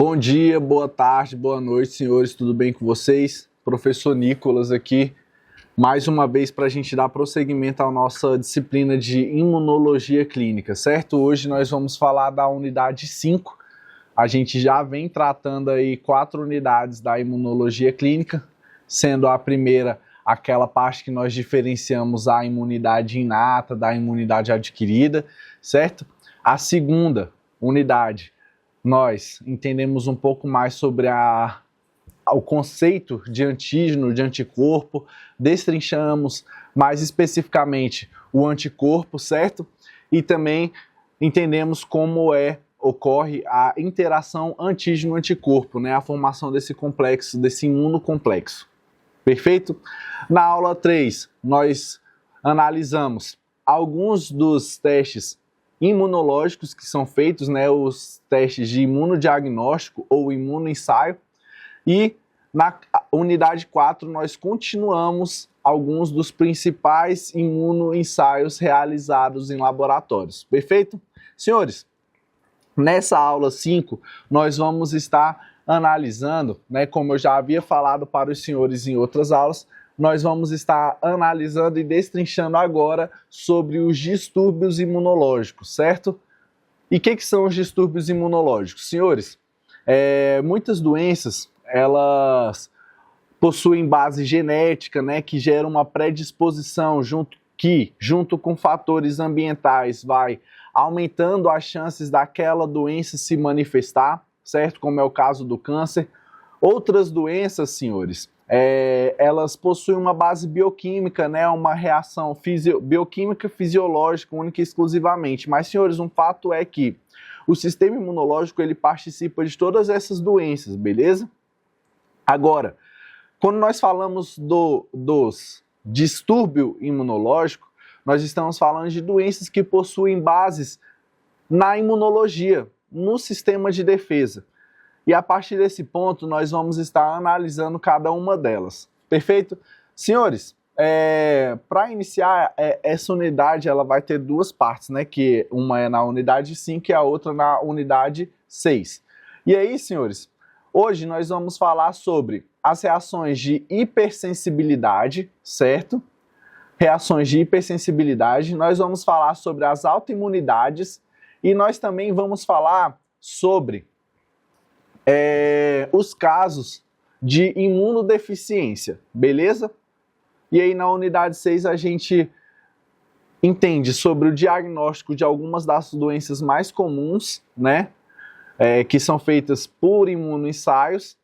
Bom dia, boa tarde, boa noite, senhores, tudo bem com vocês? Professor Nicolas aqui, mais uma vez para a gente dar prosseguimento à nossa disciplina de imunologia clínica, certo? Hoje nós vamos falar da unidade 5, a gente já vem tratando aí 4 unidades da imunologia clínica, sendo a primeira aquela parte que nós diferenciamos a imunidade inata da imunidade adquirida, certo? A segunda unidade, nós entendemos um pouco mais sobre o conceito de antígeno, de anticorpo, destrinchamos mais especificamente o anticorpo, certo? E também entendemos como ocorre a interação antígeno-anticorpo, né? A formação desse complexo, desse imunocomplexo. Perfeito? Na aula 3, nós analisamos alguns dos testes imunológicos que são feitos, né, os testes de imunodiagnóstico ou imunoensaio, e na unidade 4 nós continuamos alguns dos principais imunoensaios realizados em laboratórios. Perfeito? Senhores, nessa aula 5 nós vamos estar analisando, né, como eu já havia falado para os senhores em outras aulas, nós vamos estar analisando e destrinchando agora sobre os distúrbios imunológicos, certo? E o que são os distúrbios imunológicos? Senhores, muitas doenças, elas possuem base genética, né, que gera uma predisposição junto com fatores ambientais vai aumentando as chances daquela doença se manifestar, certo? Como é o caso do câncer. Outras doenças, senhores, elas possuem uma base bioquímica, né, uma reação bioquímica fisiológica única e exclusivamente. Mas, senhores, um fato é que o sistema imunológico ele participa de todas essas doenças, beleza? Agora, quando nós falamos dos distúrbio imunológico, nós estamos falando de doenças que possuem bases na imunologia, no sistema de defesa. E a partir desse ponto, nós vamos estar analisando cada uma delas. Perfeito? Senhores, para iniciar, essa unidade ela vai ter duas partes, né? Que uma é na unidade 5 e a outra na unidade 6. E aí, senhores, hoje nós vamos falar sobre as reações de hipersensibilidade, certo? Reações de hipersensibilidade. Nós vamos falar sobre as autoimunidades e nós também vamos falar sobre os casos de imunodeficiência, beleza? E aí na unidade 6 a gente entende sobre o diagnóstico de algumas das doenças mais comuns, né? Que são feitas por imunoensaios,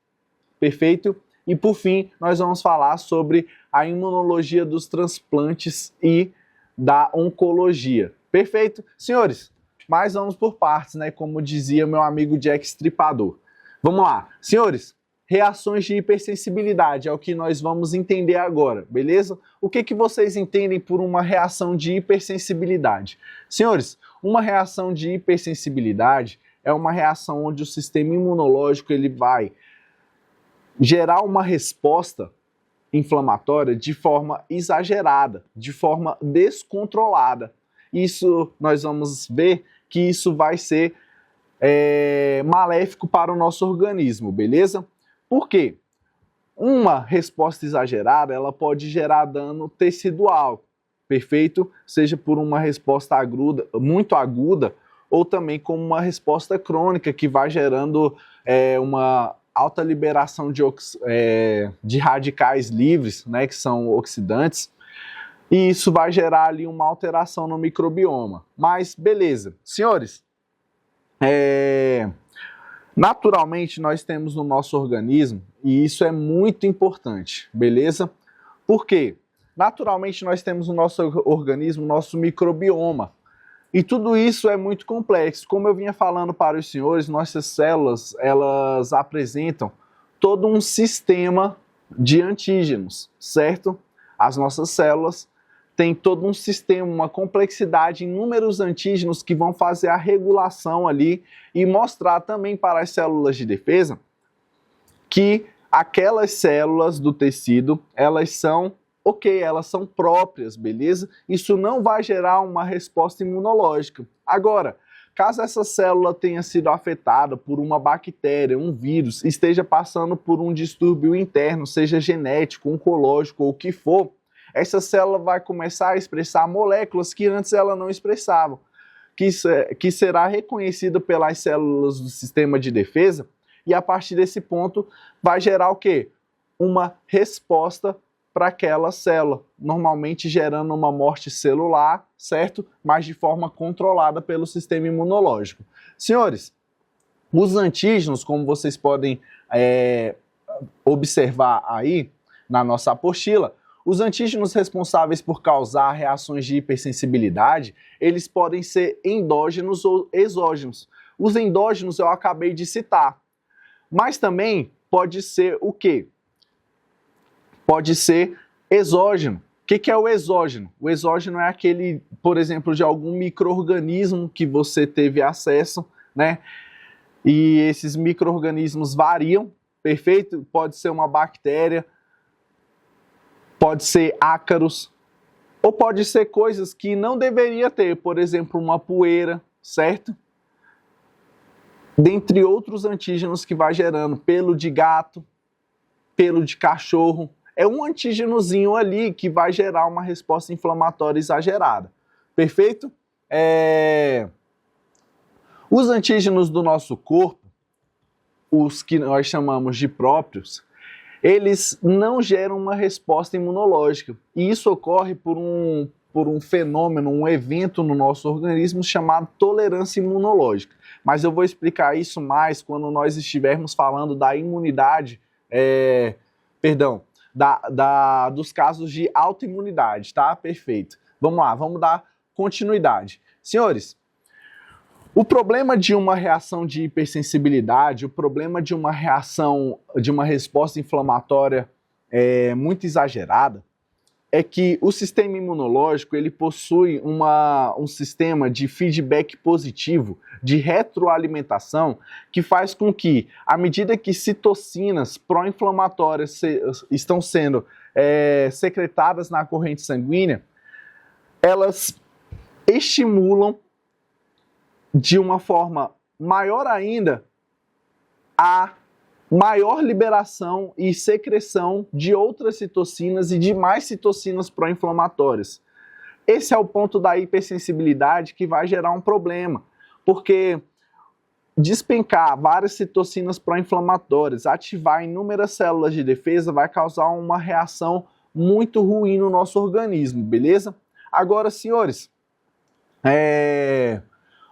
perfeito? E por fim, nós vamos falar sobre a imunologia dos transplantes e da oncologia, perfeito? Senhores, mas vamos por partes, né? Como dizia meu amigo Jack Stripador. Vamos lá, senhores, reações de hipersensibilidade é o que nós vamos entender agora, beleza? O que vocês entendem por uma reação de hipersensibilidade? Senhores, uma reação de hipersensibilidade é uma reação onde o sistema imunológico ele vai gerar uma resposta inflamatória de forma exagerada, de forma descontrolada. Isso nós vamos ver que isso vai ser maléfico para o nosso organismo, beleza? Por quê? Uma resposta exagerada, ela pode gerar dano tecidual, perfeito? Seja por uma resposta muito aguda, ou também como uma resposta crônica, que vai gerando uma alta liberação de radicais livres, né, que são oxidantes, e isso vai gerar ali uma alteração no microbioma. Mas, beleza. Senhores, naturalmente nós temos no nosso organismo, e isso é muito importante, beleza? Por quê? Naturalmente nós temos no nosso organismo o nosso microbioma, e tudo isso é muito complexo. Como eu vinha falando para os senhores, nossas células, elas apresentam todo um sistema de antígenos, certo? As nossas células têm todo um sistema, uma complexidade, inúmeros antígenos que vão fazer a regulação ali e mostrar também para as células de defesa que aquelas células do tecido, elas são ok, elas são próprias, beleza? Isso não vai gerar uma resposta imunológica. Agora, caso essa célula tenha sido afetada por uma bactéria, um vírus, esteja passando por um distúrbio interno, seja genético, oncológico ou o que for, essa célula vai começar a expressar moléculas que antes ela não expressava, que será reconhecida pelas células do sistema de defesa, e a partir desse ponto vai gerar o quê? Uma resposta para aquela célula, normalmente gerando uma morte celular, certo? Mas de forma controlada pelo sistema imunológico. Senhores, os antígenos, como vocês podem observar aí na nossa apostila, os antígenos responsáveis por causar reações de hipersensibilidade, eles podem ser endógenos ou exógenos. Os endógenos eu acabei de citar, mas também pode ser o quê? Pode ser exógeno. O que é o exógeno? O exógeno é aquele, por exemplo, de algum micro-organismo que você teve acesso, né? E esses micro-organismos variam, perfeito? Pode ser uma bactéria, pode ser ácaros, ou pode ser coisas que não deveria ter, por exemplo, uma poeira, certo? Dentre outros antígenos que vai gerando, pelo de gato, pelo de cachorro. É um antígenozinho ali que vai gerar uma resposta inflamatória exagerada. Perfeito? Os antígenos do nosso corpo, os que nós chamamos de próprios, eles não geram uma resposta imunológica. E isso ocorre por um fenômeno, um evento no nosso organismo chamado tolerância imunológica. Mas eu vou explicar isso mais quando nós estivermos falando da imunidade, dos casos de autoimunidade, tá? Perfeito. Vamos lá, vamos dar continuidade. Senhores, o problema de uma reação de hipersensibilidade, o problema de uma reação, de uma resposta inflamatória muito exagerada, é que o sistema imunológico ele possui um sistema de feedback positivo, de retroalimentação, que faz com que, à medida que citocinas pró-inflamatórias estão sendo secretadas na corrente sanguínea, elas estimulam de uma forma maior ainda a maior liberação e secreção de outras citocinas e de mais citocinas pró-inflamatórias. Esse é o ponto da hipersensibilidade que vai gerar um problema, porque despencar várias citocinas pró-inflamatórias, ativar inúmeras células de defesa vai causar uma reação muito ruim no nosso organismo, beleza? Agora, senhores,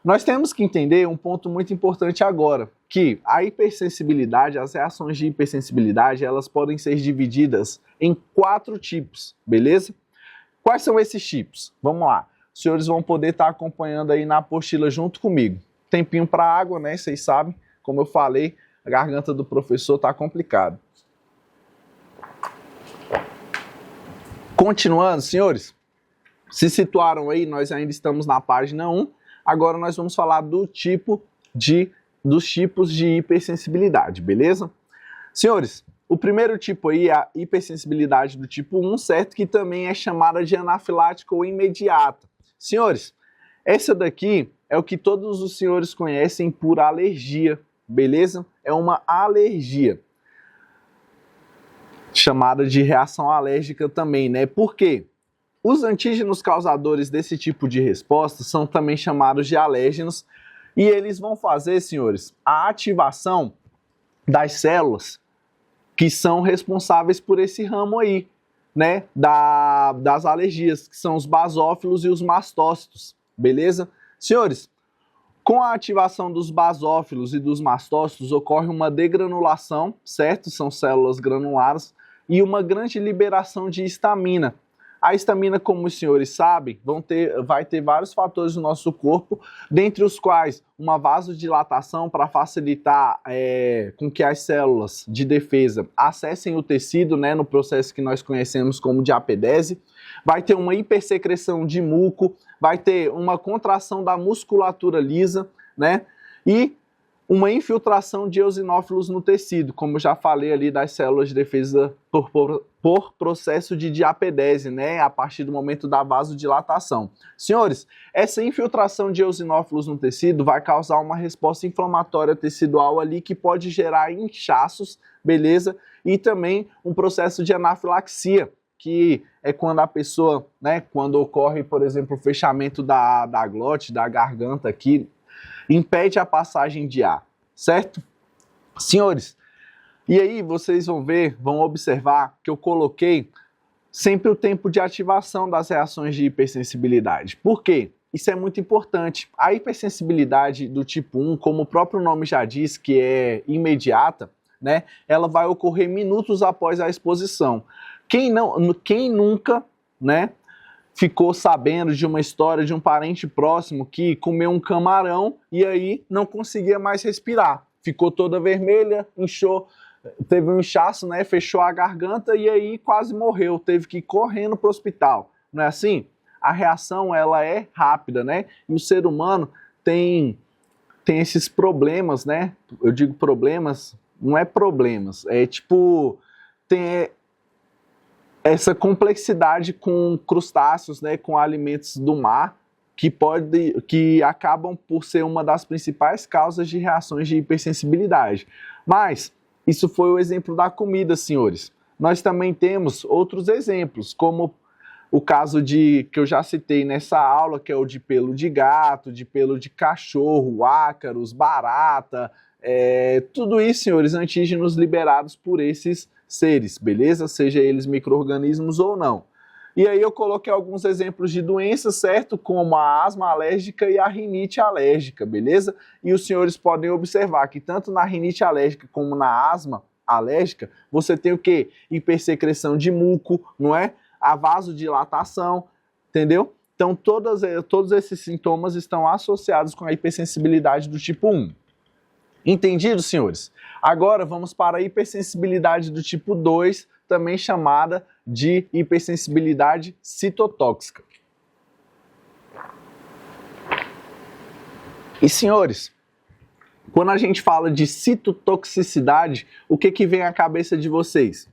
nós temos que entender um ponto muito importante agora, que a hipersensibilidade, as reações de hipersensibilidade, elas podem ser divididas em 4 tipos, beleza? Quais são esses tipos? Vamos lá. Os senhores vão poder estar acompanhando aí na apostila junto comigo. Tempinho para água, né? Vocês sabem, como eu falei, a garganta do professor está complicada. Continuando, senhores, se situaram aí, nós ainda estamos na página 1, agora nós vamos falar dos tipos de hipersensibilidade, beleza? Senhores, o primeiro tipo aí é a hipersensibilidade do tipo 1, certo? Que também é chamada de anafilática ou imediata. Senhores, essa daqui é o que todos os senhores conhecem por alergia, beleza? É uma alergia, chamada de reação alérgica também, né? Por quê? Os antígenos causadores desse tipo de resposta são também chamados de alérgenos, e eles vão fazer, senhores, a ativação das células que são responsáveis por esse ramo aí, né, das alergias, que são os basófilos e os mastócitos, beleza? Senhores, com a ativação dos basófilos e dos mastócitos ocorre uma degranulação, certo? São células granulares, e uma grande liberação de histamina. A histamina, como os senhores sabem, vai ter vários fatores no nosso corpo, dentre os quais uma vasodilatação para facilitar com que as células de defesa acessem o tecido, né, no processo que nós conhecemos como de apedese. Vai ter uma hipersecreção de muco, vai ter uma contração da musculatura lisa, né? E uma infiltração de eosinófilos no tecido, como eu já falei ali das células de defesa por processo de diapedese, né, a partir do momento da vasodilatação. Senhores, essa infiltração de eosinófilos no tecido vai causar uma resposta inflamatória tecidual ali que pode gerar inchaços, beleza? E também um processo de anafilaxia, que é quando a pessoa, né, quando ocorre, por exemplo, o fechamento da glote, da garganta aqui, impede a passagem de ar, certo? Senhores, e aí vocês vão ver, vão observar que eu coloquei sempre o tempo de ativação das reações de hipersensibilidade. Por quê? Isso é muito importante. A hipersensibilidade do tipo 1, como o próprio nome já diz, que é imediata, né, ela vai ocorrer minutos após a exposição. Quem nunca, né, ficou sabendo de uma história de um parente próximo que comeu um camarão e aí não conseguia mais respirar. Ficou toda vermelha, inchou, teve um inchaço, né, fechou a garganta e aí quase morreu, teve que ir correndo para o hospital. Não é assim? A reação, ela é rápida, né? E o ser humano tem esses problemas, né? Eu digo problemas, não é problemas, é tipo, tem essa complexidade com crustáceos, né, com alimentos do mar, que acabam por ser uma das principais causas de reações de hipersensibilidade. Mas isso foi o exemplo da comida, senhores. Nós também temos outros exemplos, como o caso que eu já citei nessa aula, que é o de pelo de gato, de pelo de cachorro, ácaros, barata, tudo isso, senhores, antígenos liberados por esses seres, beleza? Seja eles micro-organismos ou não. E aí eu coloquei alguns exemplos de doenças, certo? Como a asma alérgica e a rinite alérgica, beleza? E os senhores podem observar que tanto na rinite alérgica como na asma alérgica, você tem o quê? Hipersecreção de muco, não é? A vasodilatação, entendeu? Então todos esses sintomas estão associados com a hipersensibilidade do tipo 1. Entendido, senhores? Agora vamos para a hipersensibilidade do tipo 2, também chamada de hipersensibilidade citotóxica. E, senhores, quando a gente fala de citotoxicidade, o que vem à cabeça de vocês?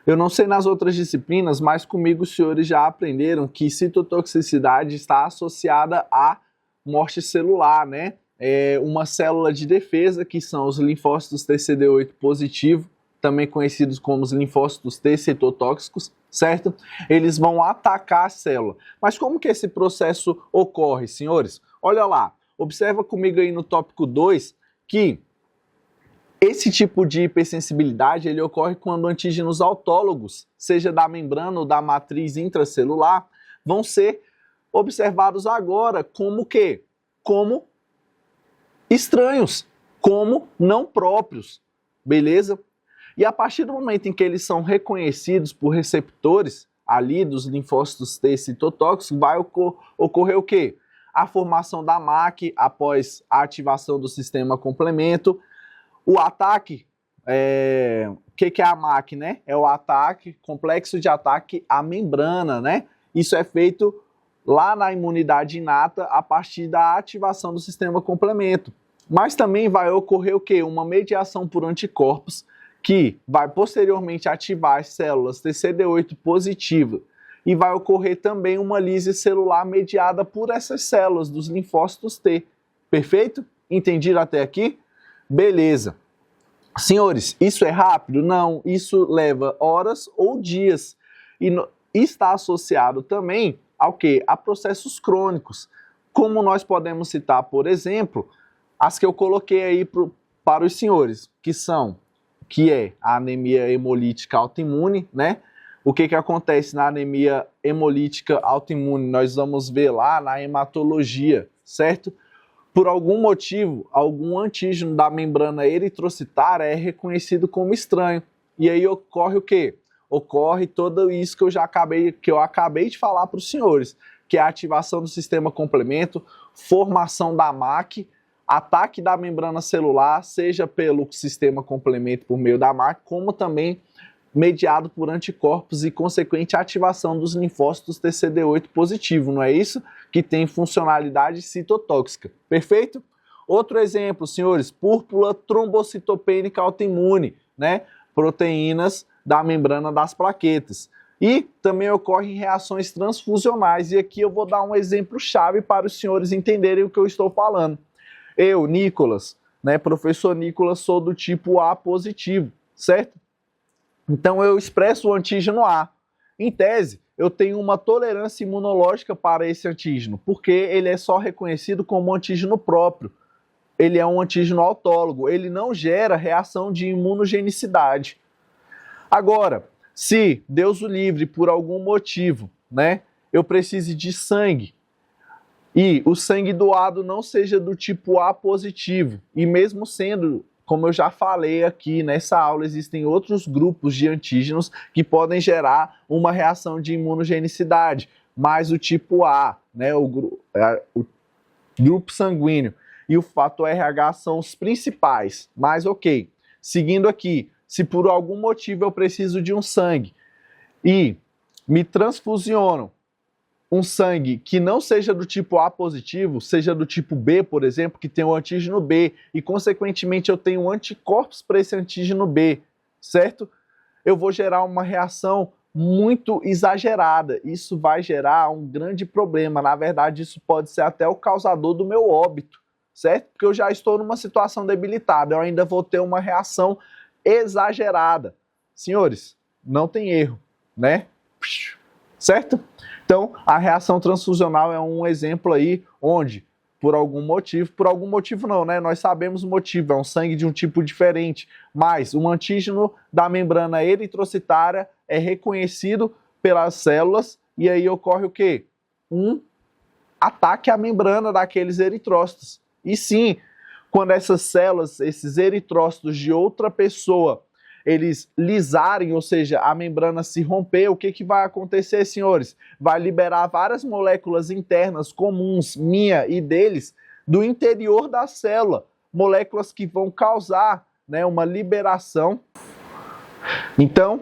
Eu não sei nas outras disciplinas, mas comigo os senhores já aprenderam que citotoxicidade está associada à morte celular, né? Uma célula de defesa, que são os linfócitos TCD8 positivo, também conhecidos como os linfócitos T citotóxicos, certo? Eles vão atacar a célula. Mas como que esse processo ocorre, senhores? Olha lá, observa comigo aí no tópico 2 que esse tipo de hipersensibilidade ele ocorre quando antígenos autólogos, seja da membrana ou da matriz intracelular, vão ser observados agora como que? Como estranhos, como não próprios, beleza? E a partir do momento em que eles são reconhecidos por receptores ali dos linfócitos T citotóxicos, vai ocorrer o quê? A formação da MAC após a ativação do sistema complemento, o ataque, o que é a MAC, né? É o ataque, complexo de ataque à membrana, né? Isso é feito lá na imunidade inata a partir da ativação do sistema complemento. Mas também vai ocorrer o quê? Uma mediação por anticorpos que vai posteriormente ativar as células TCD8 positivas e vai ocorrer também uma lise celular mediada por essas células dos linfócitos T. Perfeito? Entendido até aqui? Beleza. Senhores, isso é rápido? Não, isso leva horas ou dias e está associado também ao quê? A processos crônicos. Como nós podemos citar, por exemplo, as que eu coloquei aí para os senhores, que é a anemia hemolítica autoimune, né? O que acontece na anemia hemolítica autoimune? Nós vamos ver lá na hematologia, certo? Por algum motivo, algum antígeno da membrana eritrocitária é reconhecido como estranho. E aí ocorre o quê? Ocorre tudo isso que eu acabei de falar para os senhores, que é a ativação do sistema complemento, formação da MAC, ataque da membrana celular, seja pelo sistema complemento por meio da MAC, como também mediado por anticorpos e consequente ativação dos linfócitos TCD8 positivo, não é isso? Que tem funcionalidade citotóxica, perfeito? Outro exemplo, senhores, púrpura trombocitopênica autoimune, né? Proteínas da membrana das plaquetas. E também ocorrem reações transfusionais, e aqui eu vou dar um exemplo chave para os senhores entenderem o que eu estou falando. Eu, Nicolas, né, professor Nicolas, sou do tipo A positivo, certo? Então eu expresso o antígeno A. Em tese, eu tenho uma tolerância imunológica para esse antígeno, porque ele é só reconhecido como antígeno próprio. Ele é um antígeno autólogo, ele não gera reação de imunogenicidade. Agora, se Deus o livre por algum motivo, né, eu precise de sangue e o sangue doado não seja do tipo A positivo, e mesmo sendo, como eu já falei aqui nessa aula, existem outros grupos de antígenos que podem gerar uma reação de imunogenicidade, mas o tipo A, né, o grupo sanguíneo e o fator RH são os principais. Mas ok, seguindo aqui, se por algum motivo eu preciso de um sangue e me transfusionam um sangue que não seja do tipo A positivo, seja do tipo B, por exemplo, que tem o antígeno B, e consequentemente eu tenho anticorpos para esse antígeno B, certo? Eu vou gerar uma reação muito exagerada. Isso vai gerar um grande problema. Na verdade, isso pode ser até o causador do meu óbito, certo? Porque eu já estou numa situação debilitada, eu ainda vou ter uma reação exagerada. Senhores, não tem erro, né? Certo? Então, a reação transfusional é um exemplo aí onde, por algum motivo não, né? Nós sabemos o motivo, é um sangue de um tipo diferente, mas um antígeno da membrana eritrocitária é reconhecido pelas células e aí ocorre o quê? Um ataque à membrana daqueles eritrócitos. E sim, quando essas células, esses eritrócitos de outra pessoa, eles lisarem, ou seja, a membrana se romper, o que vai acontecer, senhores? Vai liberar várias moléculas internas comuns, minha e deles, do interior da célula. Moléculas que vão causar, né, uma liberação. Então,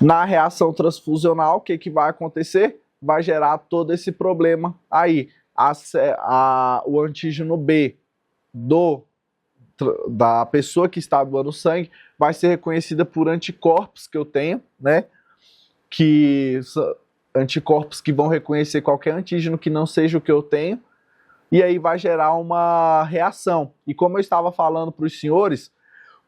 na reação transfusional, o que vai acontecer? Vai gerar todo esse problema aí. O antígeno B da pessoa que está doando sangue vai ser reconhecida por anticorpos que eu tenho, né? Anticorpos que vão reconhecer qualquer antígeno que não seja o que eu tenho, e aí vai gerar uma reação. E como eu estava falando para os senhores,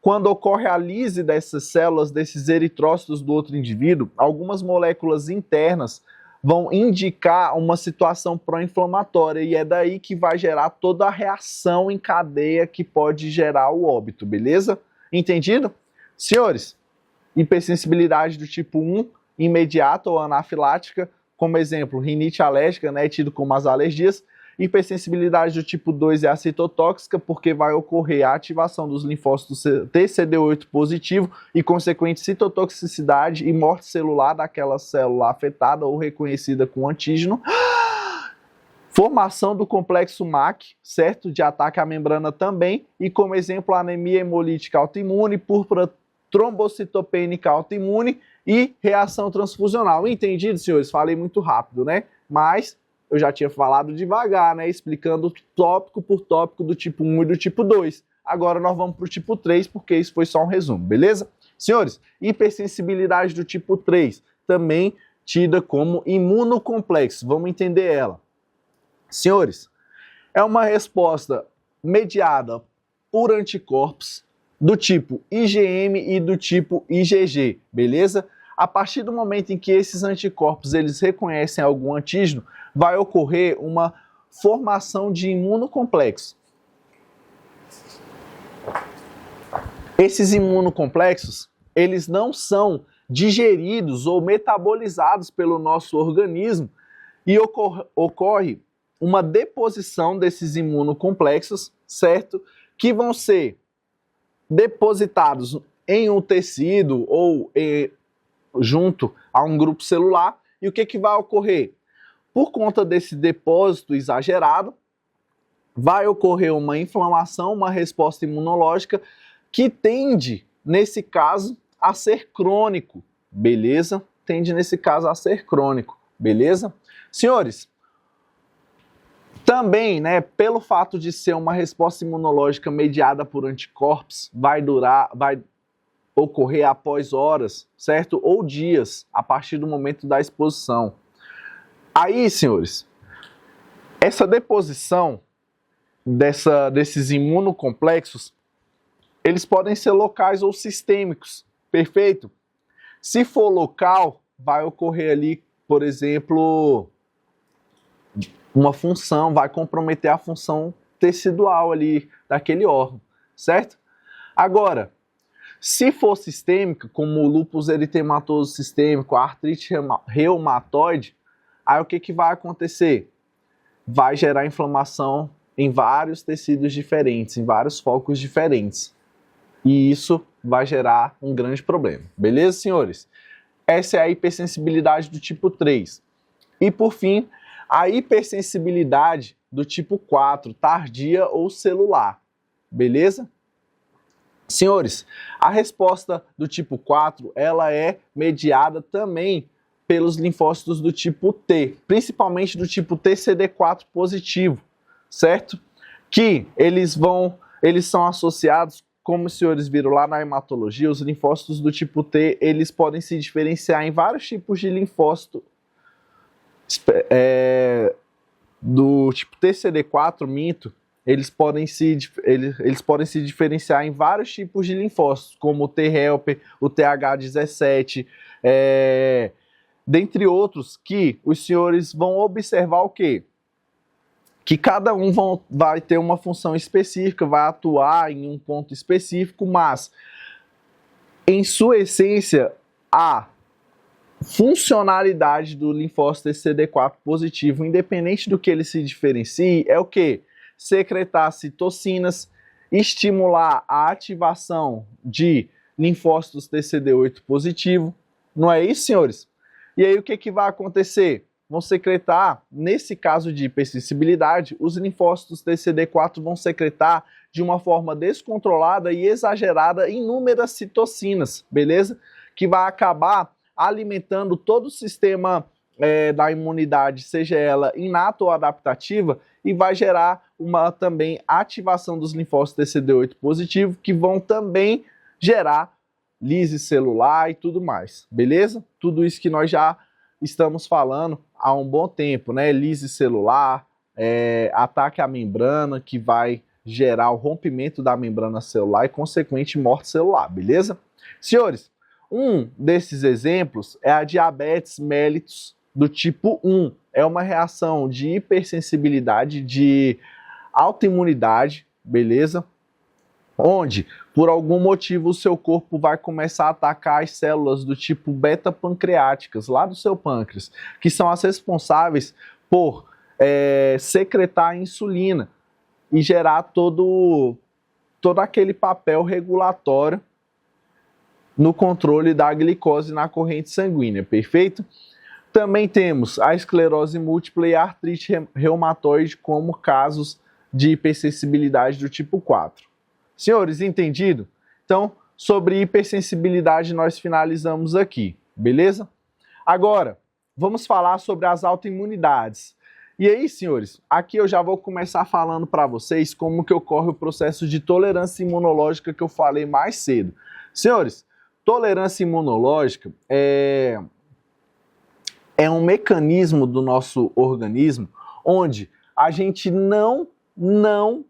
quando ocorre a lise dessas células, desses eritrócitos do outro indivíduo, algumas moléculas internas vão indicar uma situação pró-inflamatória, e é daí que vai gerar toda a reação em cadeia que pode gerar o óbito, beleza? Entendido? Senhores, hipersensibilidade do tipo 1, imediata ou anafilática, como exemplo, rinite alérgica, né, tido como as alergias. Hipersensibilidade do tipo 2 é a citotóxica, porque vai ocorrer a ativação dos linfócitos TCD8 positivo e consequente citotoxicidade e morte celular daquela célula afetada ou reconhecida com antígeno. Formação do complexo MAC, certo? De ataque à membrana também. E como exemplo, a anemia hemolítica autoimune, púrpura trombocitopênica autoimune e reação transfusional. Entendido, senhores? Falei muito rápido, né? Mas eu já tinha falado devagar, né? Explicando tópico por tópico do tipo 1 e do tipo 2. Agora nós vamos para o tipo 3, porque isso foi só um resumo, beleza? Senhores, hipersensibilidade do tipo 3, também tida como imunocomplexo. Vamos entender ela. Senhores, é uma resposta mediada por anticorpos do tipo IgM e do tipo IgG, beleza? A partir do momento em que esses anticorpos eles reconhecem algum antígeno, vai ocorrer uma formação de imunocomplexo. Esses imunocomplexos, eles não são digeridos ou metabolizados pelo nosso organismo e ocorre uma deposição desses imunocomplexos, certo? Que vão ser depositados em um tecido ou junto a um grupo celular. E o que vai ocorrer? Por conta desse depósito exagerado, vai ocorrer uma inflamação, uma resposta imunológica que tende, nesse caso, a ser crônico, beleza? Tende, nesse caso, a ser crônico, beleza? Senhores, Também, né, pelo fato de ser uma resposta imunológica mediada por anticorpos, vai ocorrer após horas, certo? Ou dias, a partir do momento da exposição. Aí, senhores, essa deposição desses imunocomplexos, eles podem ser locais ou sistêmicos, perfeito? Se for local, vai ocorrer ali, por exemplo, uma função, vai comprometer a função tecidual ali daquele órgão, certo? Agora, se for sistêmica, como o lúpus eritematoso sistêmico, a artrite reumatoide, aí o que vai acontecer? Vai gerar inflamação em vários tecidos diferentes, em vários focos diferentes. E isso vai gerar um grande problema. Beleza, senhores? Essa é a hipersensibilidade do tipo 3. E, por fim, a hipersensibilidade do tipo 4, tardia ou celular. Beleza? Senhores, a resposta do tipo 4, ela é mediada também pelos linfócitos do tipo T, principalmente do tipo TCD4 positivo, certo? Que eles são associados, como os senhores viram lá na hematologia, os linfócitos do tipo T, eles podem se diferenciar em vários tipos de linfócito do tipo TCD4, minto, eles podem se diferenciar em vários tipos de linfócitos, como o T-helper, o TH17, dentre outros, que os senhores vão observar o quê? Que cada um vai ter uma função específica, vai atuar em um ponto específico, mas, em sua essência, a funcionalidade do linfócito CD4 positivo, independente do que ele se diferencie, é o quê? Secretar citocinas, estimular a ativação de linfócitos TCD8 positivo. Não é isso, senhores? E aí o que vai acontecer? Vão secretar, nesse caso de hipersensibilidade, os linfócitos TCD4 vão secretar de uma forma descontrolada e exagerada inúmeras citocinas, beleza? Que vai acabar alimentando todo o sistema da imunidade, seja ela inata ou adaptativa, e vai gerar uma também ativação dos linfócitos TCD8 positivo, que vão também gerar lise celular e tudo mais, beleza? Tudo isso que nós já estamos falando há um bom tempo, né? Lise celular, ataque à membrana, que vai gerar o rompimento da membrana celular e, consequente, morte celular, beleza? Senhores, um desses exemplos é a diabetes mellitus do tipo 1. É uma reação de hipersensibilidade, de autoimunidade, beleza? Onde, por algum motivo, o seu corpo vai começar a atacar as células do tipo beta-pancreáticas, lá do seu pâncreas, que são as responsáveis por secretar a insulina e gerar todo aquele papel regulatório no controle da glicose na corrente sanguínea, perfeito? Também temos a esclerose múltipla e a artrite reumatoide como casos de hipersensibilidade do tipo 4. Senhores, entendido? Então, sobre hipersensibilidade nós finalizamos aqui, beleza? Agora, vamos falar sobre as autoimunidades. E aí, senhores, aqui eu já vou começar falando para vocês como que ocorre o processo de tolerância imunológica que eu falei mais cedo. Senhores, tolerância imunológica é um mecanismo do nosso organismo onde a gente não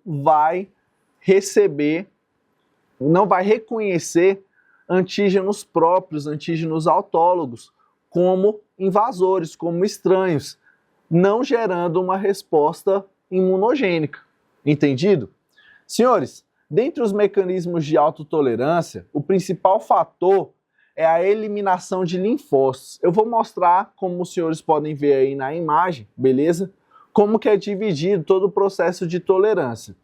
vai receber, não vai reconhecer antígenos próprios, antígenos autólogos, como invasores, como estranhos, não gerando uma resposta imunogênica. Entendido? Senhores, dentre os mecanismos de autotolerância, o principal fator é a eliminação de linfócitos. Eu vou mostrar, como os senhores podem ver aí na imagem, beleza? Como que é dividido todo o processo de tolerância.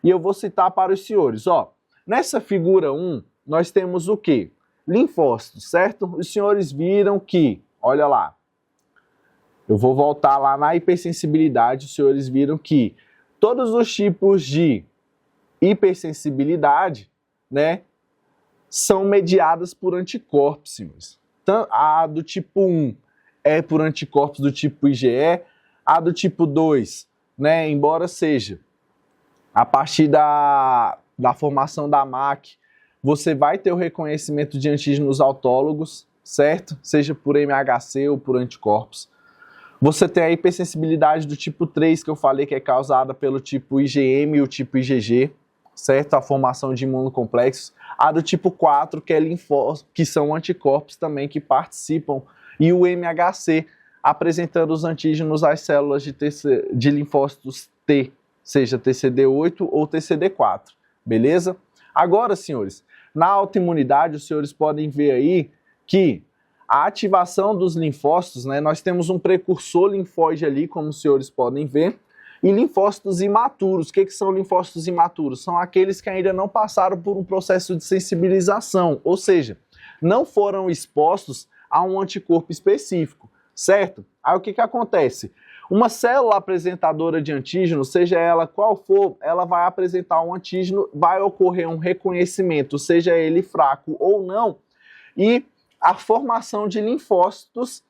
E eu vou citar para os senhores, ó. Nessa figura 1, nós temos o quê? Linfócitos, certo? Os senhores viram que, olha lá, eu vou voltar lá na hipersensibilidade, os senhores viram que todos os tipos de hipersensibilidade, né, são mediadas por anticorpos, senhores. A do tipo 1 é por anticorpos do tipo IgE, a do tipo 2 né, embora seja a partir da formação da MAC, você vai ter o reconhecimento de antígenos autólogos, certo? Seja por MHC ou por anticorpos. Você tem a hipersensibilidade do tipo 3, que eu falei que é causada pelo tipo IgM e o tipo IgG, certo? A formação de imunocomplexos. A do tipo 4, que é que são anticorpos também que participam. E o MHC, apresentando os antígenos às células de linfócitos T, seja TCD8 ou TCD4, beleza? Agora, senhores, na autoimunidade, os senhores podem ver aí que a ativação dos linfócitos, né, nós temos um precursor linfóide ali, como os senhores podem ver, e linfócitos imaturos. O que são linfócitos imaturos? São aqueles que ainda não passaram por um processo de sensibilização, ou seja, não foram expostos a um anticorpo específico, certo? Aí o que acontece? Uma célula apresentadora de antígeno, seja ela qual for, ela vai apresentar um antígeno, vai ocorrer um reconhecimento, seja ele fraco ou não, e a formação de linfócitos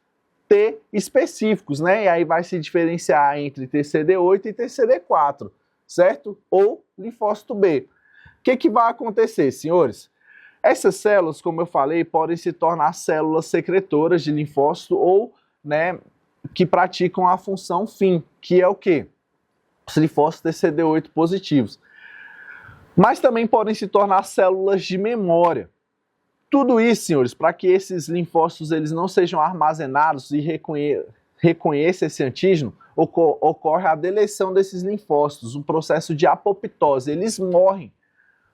T específicos, né? E aí vai se diferenciar entre TCD8 e TCD4, certo? Ou linfócito B. O que vai acontecer, senhores? Essas células, como eu falei, podem se tornar células secretoras de linfócito ou, né, que praticam a função fim, que é o quê? Os linfócitos TCD8 positivos. Mas também podem se tornar células de memória. Tudo isso, senhores, para que esses linfócitos eles não sejam armazenados e reconheçam esse antígeno, ocorre a deleção desses linfócitos, um processo de apoptose. Eles morrem,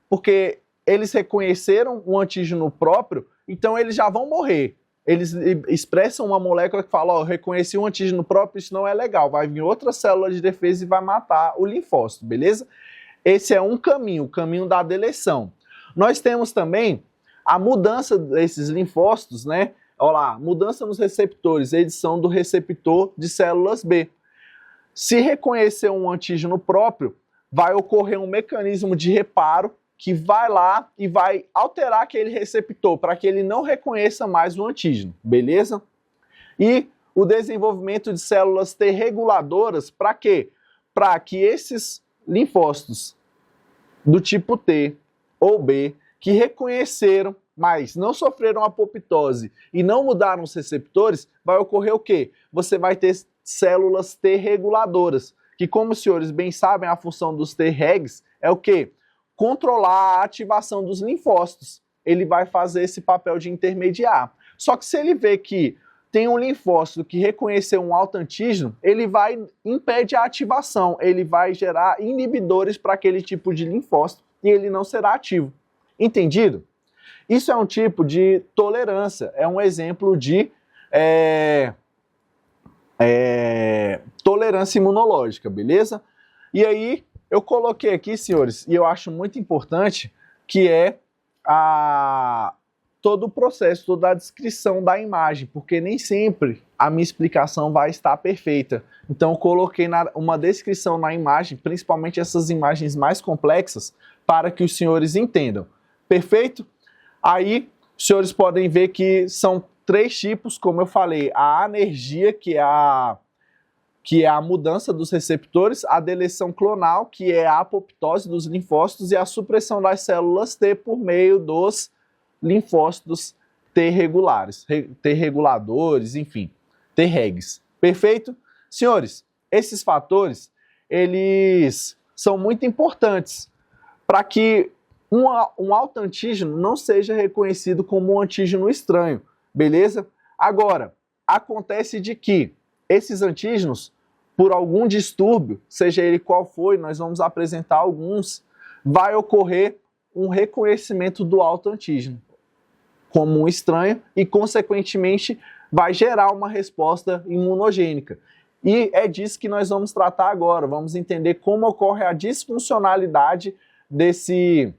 porque eles reconheceram um antígeno próprio, então eles já vão morrer. Eles expressam uma molécula que fala, eu reconheci um antígeno próprio, isso não é legal, vai vir outra célula de defesa e vai matar o linfócito, beleza? Esse é um caminho, o caminho da deleção. Nós temos também a mudança desses linfócitos, né? Olha lá, mudança nos receptores, edição do receptor de células B. Se reconhecer um antígeno próprio, vai ocorrer um mecanismo de reparo que vai lá e vai alterar aquele receptor para que ele não reconheça mais o antígeno, beleza? E o desenvolvimento de células T reguladoras, para quê? Para que esses linfócitos do tipo T ou B, que reconheceram, mas não sofreram apoptose e não mudaram os receptores, vai ocorrer o quê? Você vai ter células T reguladoras, que como os senhores bem sabem, a função dos T-regs é o quê? Controlar a ativação dos linfócitos. Ele vai fazer esse papel de intermediar. Só que se ele vê que tem um linfócito que reconheceu um alto antígeno, ele vai impedir a ativação, ele vai gerar inibidores para aquele tipo de linfócito e ele não será ativo. Entendido? Isso é um tipo de tolerância, é um exemplo de tolerância imunológica, beleza? E aí, eu coloquei aqui, senhores, e eu acho muito importante, que é todo o processo, toda a descrição da imagem, porque nem sempre a minha explicação vai estar perfeita. Então, eu coloquei uma descrição na imagem, principalmente essas imagens mais complexas, para que os senhores entendam. Perfeito? Aí, os senhores podem ver que são 3 tipos, como eu falei, a anergia, que é a mudança dos receptores, a deleção clonal, que é a apoptose dos linfócitos, e a supressão das células T por meio dos linfócitos T regulares, T reguladores, enfim, T-regs. Perfeito? Senhores, esses fatores, eles são muito importantes para que um alto antígeno não seja reconhecido como um antígeno estranho, beleza? Agora, acontece de que esses antígenos, por algum distúrbio, seja ele qual for, nós vamos apresentar alguns, vai ocorrer um reconhecimento do alto antígeno como um estranho e, consequentemente, vai gerar uma resposta imunogênica. E é disso que nós vamos tratar agora, vamos entender como ocorre a disfuncionalidade desse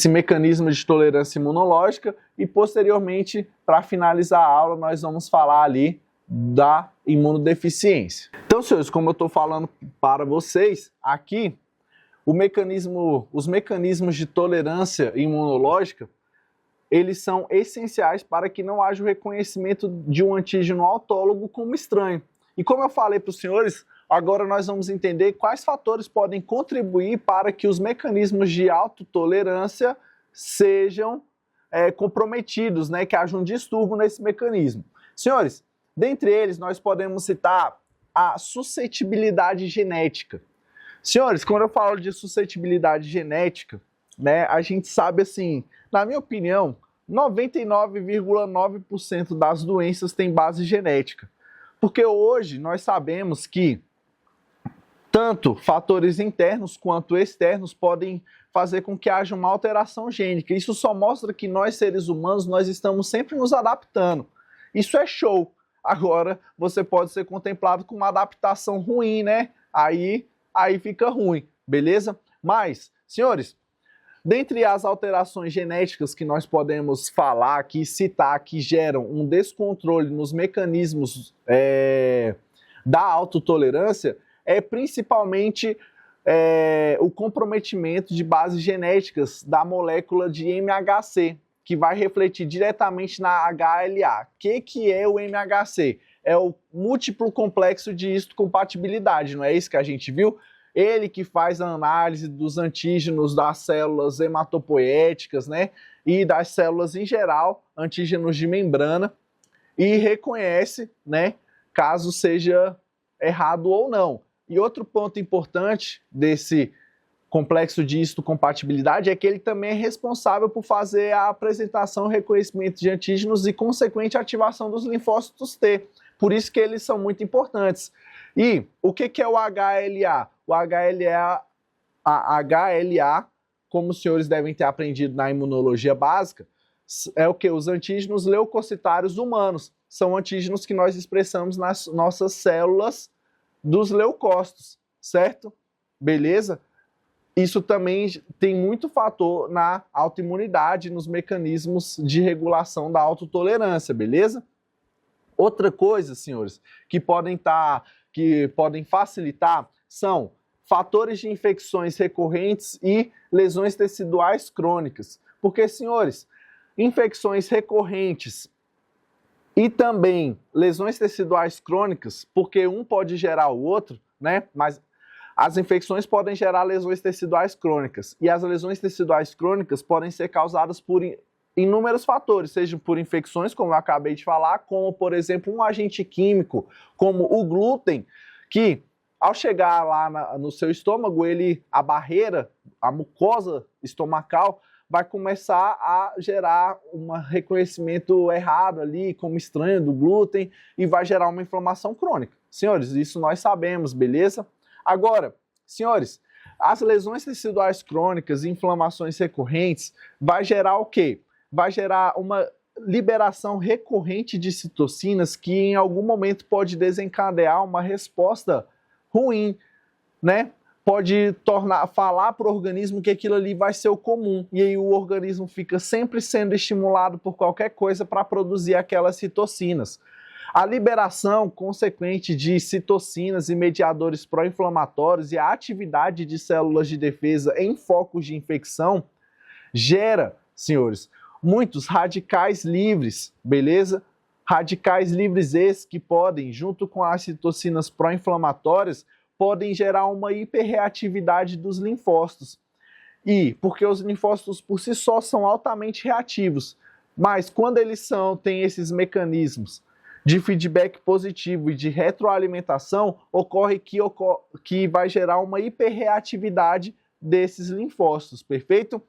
mecanismo de tolerância imunológica e, posteriormente, para finalizar a aula, nós vamos falar ali da imunodeficiência. Então, senhores, como eu estou falando para vocês, aqui, os mecanismos de tolerância imunológica eles são essenciais para que não haja o reconhecimento de um antígeno autólogo como estranho. E como eu falei para os senhores, agora nós vamos entender quais fatores podem contribuir para que os mecanismos de autotolerância sejam comprometidos, né, que haja um distúrbio nesse mecanismo. Senhores, dentre eles nós podemos citar a suscetibilidade genética. Senhores, quando eu falo de suscetibilidade genética, né, a gente sabe assim, na minha opinião, 99,9% das doenças têm base genética. Porque hoje nós sabemos que tanto fatores internos quanto externos podem fazer com que haja uma alteração gênica. Isso só mostra que nós, seres humanos, nós estamos sempre nos adaptando. Isso é show. Agora, você pode ser contemplado com uma adaptação ruim, né? Aí fica ruim, beleza? Mas, senhores, dentre as alterações genéticas que nós podemos falar aqui, citar, que geram um descontrole nos mecanismos da autotolerância, é principalmente o comprometimento de bases genéticas da molécula de MHC, que vai refletir diretamente na HLA. O que é o MHC? É o múltiplo complexo de histocompatibilidade, não é isso que a gente viu? Ele que faz a análise dos antígenos das células hematopoéticas, né, e das células em geral, antígenos de membrana, e reconhece, né, caso seja errado ou não. E outro ponto importante desse complexo de histocompatibilidade é que ele também é responsável por fazer a apresentação e reconhecimento de antígenos e consequente ativação dos linfócitos T. Por isso que eles são muito importantes. E o que é o HLA? O HLA, como os senhores devem ter aprendido na imunologia básica, é o que? Os antígenos leucocitários humanos. São antígenos que nós expressamos nas nossas células dos leucócitos, certo? Beleza? Isso também tem muito fator na autoimunidade, nos mecanismos de regulação da autotolerância, beleza? Outra coisa, senhores, que podem facilitar são fatores de infecções recorrentes e lesões teciduais crônicas. Porque, senhores, infecções recorrentes e também lesões teciduais crônicas, porque um pode gerar o outro, né? Mas as infecções podem gerar lesões teciduais crônicas. E as lesões teciduais crônicas podem ser causadas por inúmeros fatores, seja por infecções, como eu acabei de falar, como, por exemplo, um agente químico, como o glúten, que ao chegar lá no seu estômago, a barreira, a mucosa estomacal, vai começar a gerar um reconhecimento errado ali, como estranho do glúten, e vai gerar uma inflamação crônica. Senhores, isso nós sabemos, beleza? Agora, senhores, as lesões teciduais crônicas e inflamações recorrentes vai gerar o quê? Vai gerar uma liberação recorrente de citocinas que em algum momento pode desencadear uma resposta ruim, né? Pode falar para o organismo que aquilo ali vai ser o comum, e aí o organismo fica sempre sendo estimulado por qualquer coisa para produzir aquelas citocinas. A liberação consequente de citocinas e mediadores pró-inflamatórios e a atividade de células de defesa em focos de infecção gera, senhores, muitos radicais livres, beleza? Radicais livres esses que podem, junto com as citocinas pró-inflamatórias, podem gerar uma hiperreatividade dos linfócitos. E porque os linfócitos por si só são altamente reativos, mas quando eles têm esses mecanismos de feedback positivo e de retroalimentação, ocorre que vai gerar uma hiperreatividade desses linfócitos, perfeito?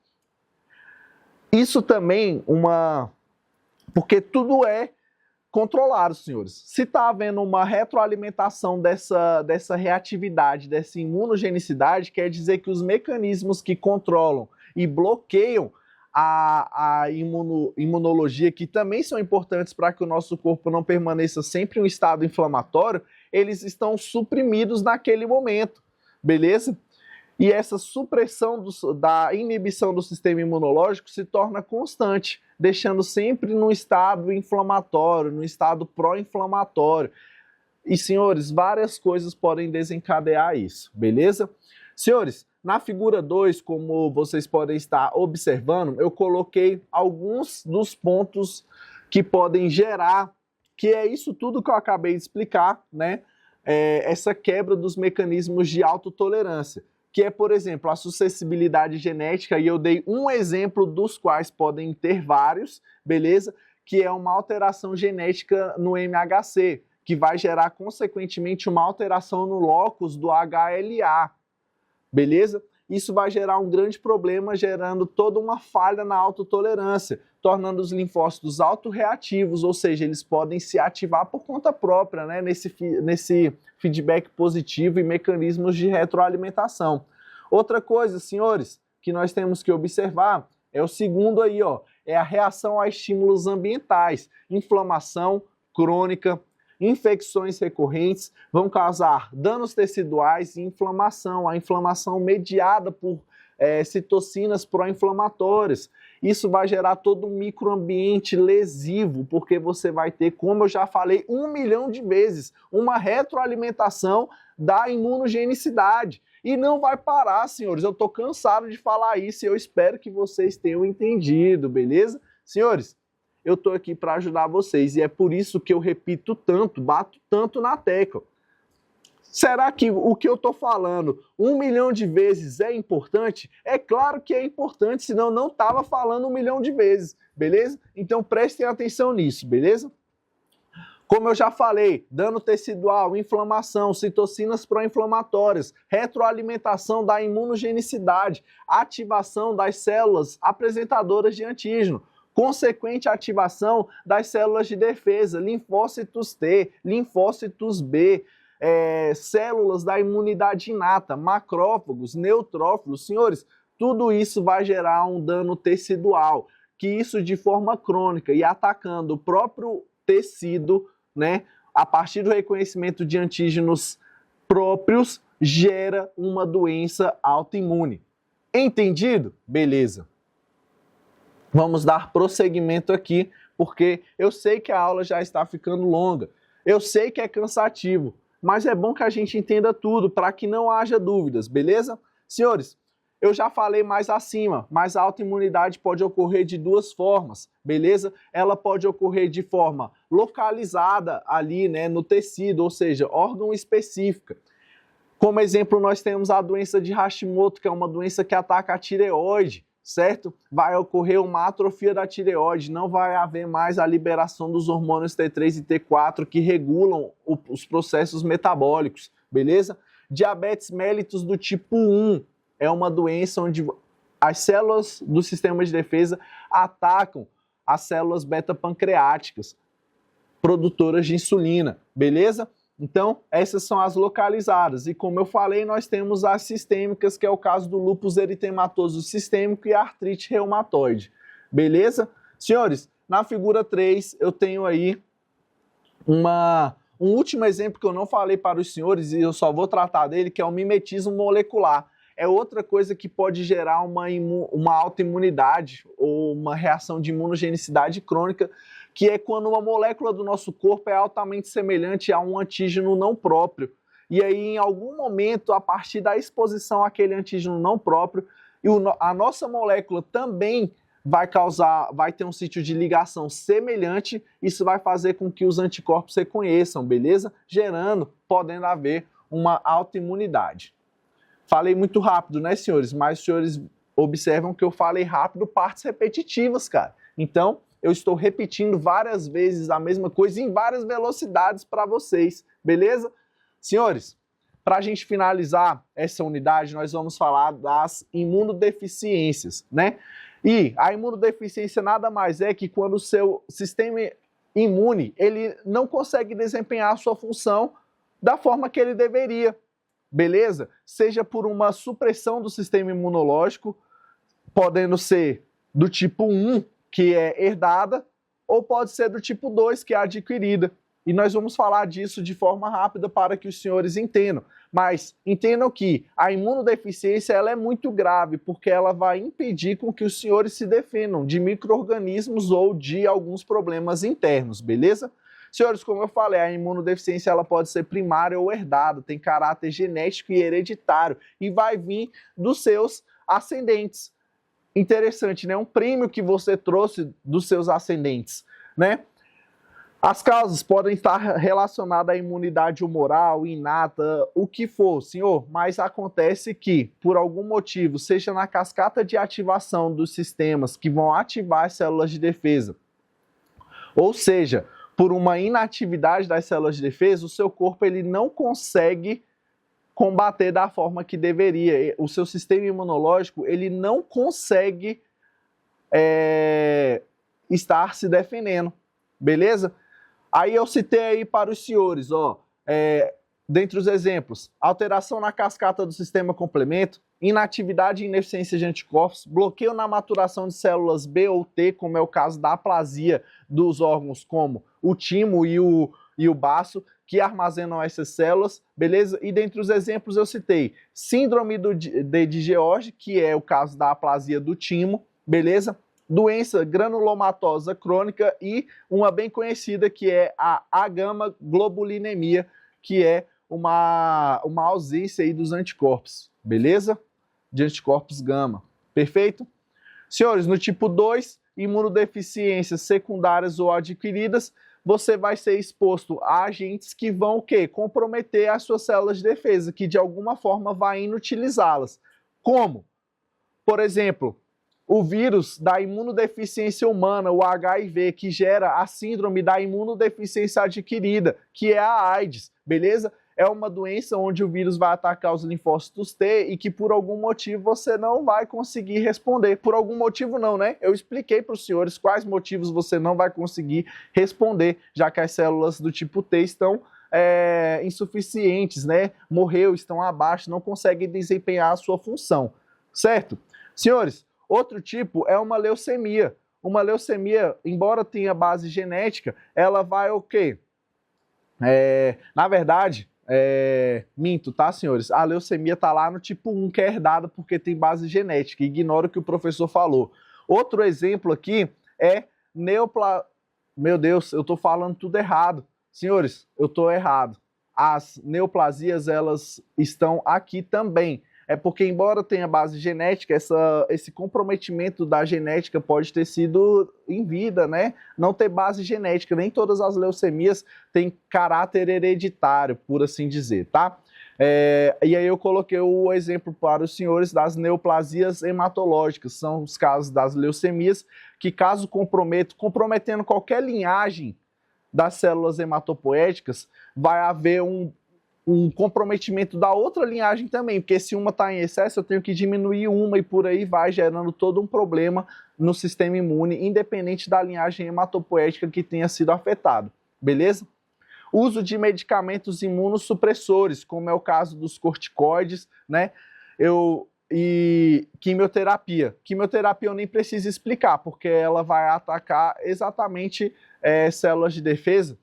Isso também porque tudo é controlado, senhores. Se está havendo uma retroalimentação dessa reatividade, dessa imunogenicidade, quer dizer que os mecanismos que controlam e bloqueiam a imunologia, que também são importantes para que o nosso corpo não permaneça sempre em um estado inflamatório, eles estão suprimidos naquele momento, beleza? E essa supressão da inibição do sistema imunológico se torna constante, deixando sempre num estado inflamatório, num estado pró-inflamatório. E, senhores, várias coisas podem desencadear isso, beleza? Senhores, Na figura 2, como vocês podem estar observando, eu coloquei alguns dos pontos que podem gerar, que é isso tudo que eu acabei de explicar, né? Essa quebra dos mecanismos de autotolerância, que é, por exemplo, a suscessibilidade genética, e eu dei um exemplo dos quais podem ter vários, beleza? Que é uma alteração genética no MHC, que vai gerar, consequentemente, uma alteração no locus do HLA, beleza? Isso vai gerar um grande problema, gerando toda uma falha na autotolerância, tornando os linfócitos autorreativos, ou seja, eles podem se ativar por conta própria, né, nesse feedback positivo e mecanismos de retroalimentação. Outra coisa, senhores, que nós temos que observar é o segundo aí, ó, é a reação a estímulos ambientais, inflamação crônica, infecções recorrentes, vão causar danos teciduais e inflamação, a inflamação mediada por citocinas pró-inflamatórias. Isso vai gerar todo um microambiente lesivo, porque você vai ter, como eu já falei 1 milhão de vezes, uma retroalimentação da imunogenicidade. E não vai parar, senhores, eu estou cansado de falar isso e eu espero que vocês tenham entendido, beleza? Senhores, eu estou aqui para ajudar vocês e é por isso que eu repito tanto, bato tanto na tecla. Será que o que eu estou falando 1 milhão de vezes é importante? É claro que é importante, senão eu não estava falando 1 milhão de vezes, beleza? Então prestem atenção nisso, beleza? Como eu já falei, dano tecidual, inflamação, citocinas pró-inflamatórias, retroalimentação da imunogenicidade, ativação das células apresentadoras de antígeno, consequente ativação das células de defesa, linfócitos T, linfócitos B, células da imunidade inata, macrófagos, neutrófilos. Senhores, tudo isso vai gerar um dano tecidual, que isso de forma crônica e atacando o próprio tecido, né, a partir do reconhecimento de antígenos próprios, gera uma doença autoimune. Entendido? Beleza. Vamos dar prosseguimento aqui, porque eu sei que a aula já está ficando longa, eu sei que é cansativo, mas é bom que a gente entenda tudo para que não haja dúvidas, beleza? Senhores, eu já falei mais acima, mas a autoimunidade pode ocorrer de duas formas, beleza? Ela pode ocorrer de forma localizada ali, né, no tecido, ou seja, órgão específica. Como exemplo, nós temos a doença de Hashimoto, que é uma doença que ataca a tireoide, certo? Vai ocorrer uma atrofia da tireoide, não vai haver mais a liberação dos hormônios T3 e T4 que regulam os processos metabólicos, beleza? Diabetes mellitus do tipo 1 é uma doença onde as células do sistema de defesa atacam as células beta-pancreáticas, produtoras de insulina, beleza? Então, essas são as localizadas. E como eu falei, nós temos as sistêmicas, que é o caso do lúpus eritematoso sistêmico e a artrite reumatoide. Beleza? Senhores, na figura 3, eu tenho aí um último exemplo que eu não falei para os senhores e eu só vou tratar dele, que é o mimetismo molecular. É outra coisa que pode gerar uma autoimunidade ou uma reação de imunogenicidade crônica, que é quando uma molécula do nosso corpo é altamente semelhante a um antígeno não próprio. E aí, em algum momento, a partir da exposição àquele antígeno não próprio, a nossa molécula também vai ter um sítio de ligação semelhante, isso vai fazer com que os anticorpos se reconheçam, beleza? Podendo haver uma autoimunidade. Falei muito rápido, né, senhores? Mas os senhores observam que eu falei rápido partes repetitivas, cara. Então, eu estou repetindo várias vezes a mesma coisa em várias velocidades para vocês, beleza? Senhores, para a gente finalizar essa unidade, nós vamos falar das imunodeficiências, né? E a imunodeficiência nada mais é que quando o seu sistema imune, ele não consegue desempenhar a sua função da forma que ele deveria. Beleza? Seja por uma supressão do sistema imunológico, podendo ser do tipo 1, que é herdada, ou pode ser do tipo 2, que é adquirida. E nós vamos falar disso de forma rápida para que os senhores entendam. Mas entendam que a imunodeficiência ela é muito grave, porque ela vai impedir com que os senhores se defendam de micro-organismos ou de alguns problemas internos, beleza? Senhores, como eu falei, a imunodeficiência ela pode ser primária ou herdada, tem caráter genético e hereditário e vai vir dos seus ascendentes. Interessante, né? Um prêmio que você trouxe dos seus ascendentes, né? As causas podem estar relacionadas à imunidade humoral, inata, o que for, senhor, mas acontece que, por algum motivo, seja na cascata de ativação dos sistemas que vão ativar as células de defesa, ou seja, por uma inatividade das células de defesa, o seu corpo ele não consegue combater da forma que deveria. O seu sistema imunológico ele não consegue estar se defendendo, beleza? Aí eu citei aí para os senhores, dentre os exemplos, alteração na cascata do sistema complemento, inatividade e ineficiência de anticorpos, bloqueio na maturação de células B ou T, como é o caso da aplasia dos órgãos como o timo e o baço, que armazenam essas células, beleza? E dentre os exemplos eu citei síndrome de George, que é o caso da aplasia do timo, beleza? Doença granulomatosa crônica e uma bem conhecida que é a agama-globulinemia, que é uma ausência aí dos anticorpos, beleza? De anticorpos gama, perfeito? Senhores, no tipo 2, imunodeficiências secundárias ou adquiridas, você vai ser exposto a agentes que vão o quê? Comprometer as suas células de defesa, que de alguma forma vai inutilizá-las. Como? Por exemplo, o vírus da imunodeficiência humana, o HIV, que gera a síndrome da imunodeficiência adquirida, que é a AIDS, beleza? É uma doença onde o vírus vai atacar os linfócitos T e que por algum motivo você não vai conseguir responder. Por algum motivo não, né? Eu expliquei para os senhores quais motivos você não vai conseguir responder, já que as células do tipo T estão insuficientes, né? Morreu, estão abaixo, não conseguem desempenhar a sua função, certo? Senhores, outro tipo é uma leucemia. Uma leucemia, embora tenha base genética, ela vai o quê? Na verdade, minto, tá, senhores? A leucemia tá lá no tipo 1, que é herdada porque tem base genética. Ignora o que o professor falou. Outro exemplo aqui é Meu Deus, eu tô falando tudo errado. Senhores, eu tô errado. As neoplasias, elas estão aqui também. É porque, embora tenha base genética, esse comprometimento da genética pode ter sido em vida, né? Não ter base genética. Nem todas as leucemias têm caráter hereditário, por assim dizer, tá? E aí eu coloquei o exemplo para os senhores das neoplasias hematológicas. São os casos das leucemias que, caso comprometendo qualquer linhagem das células hematopoéticas, vai haver um comprometimento da outra linhagem também, porque se uma está em excesso, eu tenho que diminuir uma e por aí vai, gerando todo um problema no sistema imune, independente da linhagem hematopoética que tenha sido afetado, beleza? Uso de medicamentos imunossupressores, como é o caso dos corticoides, né? E quimioterapia. Quimioterapia eu nem preciso explicar, porque ela vai atacar exatamente células de defesa.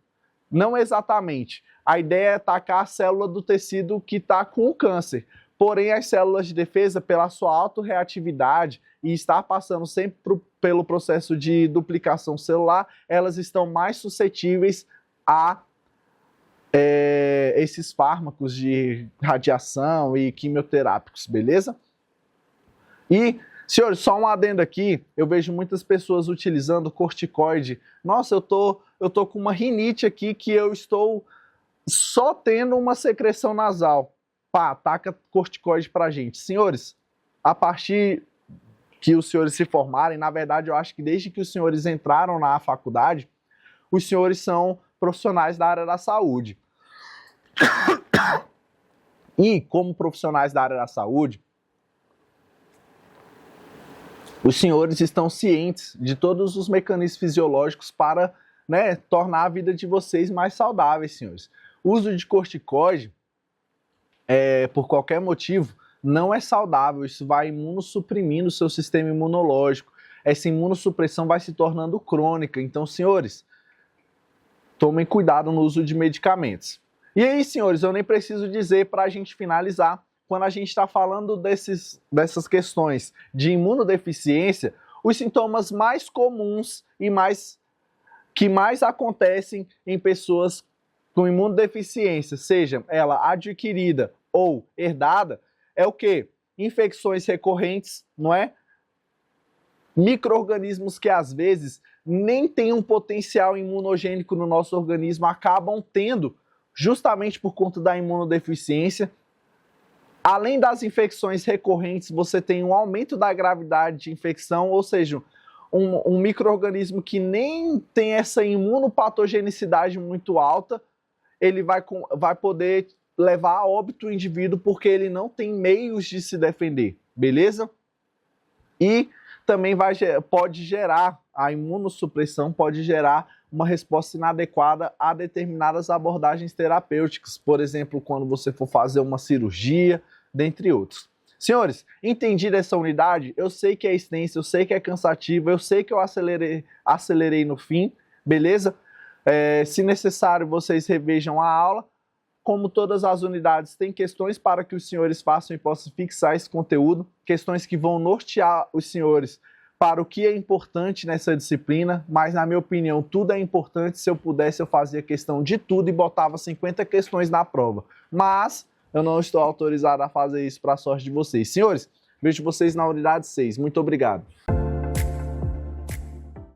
Não exatamente. A ideia é atacar a célula do tecido que está com o câncer. Porém, as células de defesa, pela sua autorreatividade e estar passando sempre pelo processo de duplicação celular, elas estão mais suscetíveis a esses fármacos de radiação e quimioterápicos, beleza? E, senhores, só um adendo aqui, eu vejo muitas pessoas utilizando corticoide. Nossa, eu tô com uma rinite aqui que eu estou só tendo uma secreção nasal. Pá, taca corticoide pra gente. Senhores, a partir que os senhores se formarem, na verdade eu acho que desde que os senhores entraram na faculdade, os senhores são profissionais da área da saúde. E como profissionais da área da saúde, os senhores estão cientes de todos os mecanismos fisiológicos para, né, tornar a vida de vocês mais saudáveis, senhores. O uso de corticoide, por qualquer motivo, não é saudável. Isso vai imunossuprimindo o seu sistema imunológico. Essa imunossupressão vai se tornando crônica. Então, senhores, tomem cuidado no uso de medicamentos. E aí, senhores, eu nem preciso dizer para a gente finalizar, quando a gente está falando dessas questões de imunodeficiência, os sintomas mais comuns e mais que mais acontecem em pessoas com imunodeficiência, seja ela adquirida ou herdada, é o quê? Infecções recorrentes, não é? Micro-organismos que às vezes nem têm um potencial imunogênico no nosso organismo, acabam tendo, justamente por conta da imunodeficiência. Além das infecções recorrentes, você tem um aumento da gravidade de infecção, ou seja, um micro-organismo que nem tem essa imunopatogenicidade muito alta, ele vai poder levar a óbito o indivíduo porque ele não tem meios de se defender, beleza? E também pode gerar, a imunossupressão pode gerar uma resposta inadequada a determinadas abordagens terapêuticas, por exemplo, quando você for fazer uma cirurgia, dentre outros. Senhores, entendida essa unidade? Eu sei que é extensa, eu sei que é cansativa, eu sei que eu acelerei no fim, beleza? Se necessário, vocês revejam a aula. Como todas as unidades, tem questões para que os senhores façam e possam fixar esse conteúdo, questões que vão nortear os senhores para o que é importante nessa disciplina, mas na minha opinião tudo é importante. Se eu pudesse, eu fazia questão de tudo e botava 50 questões na prova, mas eu não estou autorizado a fazer isso para a sorte de vocês. Senhores, vejo vocês na unidade 6. Muito obrigado.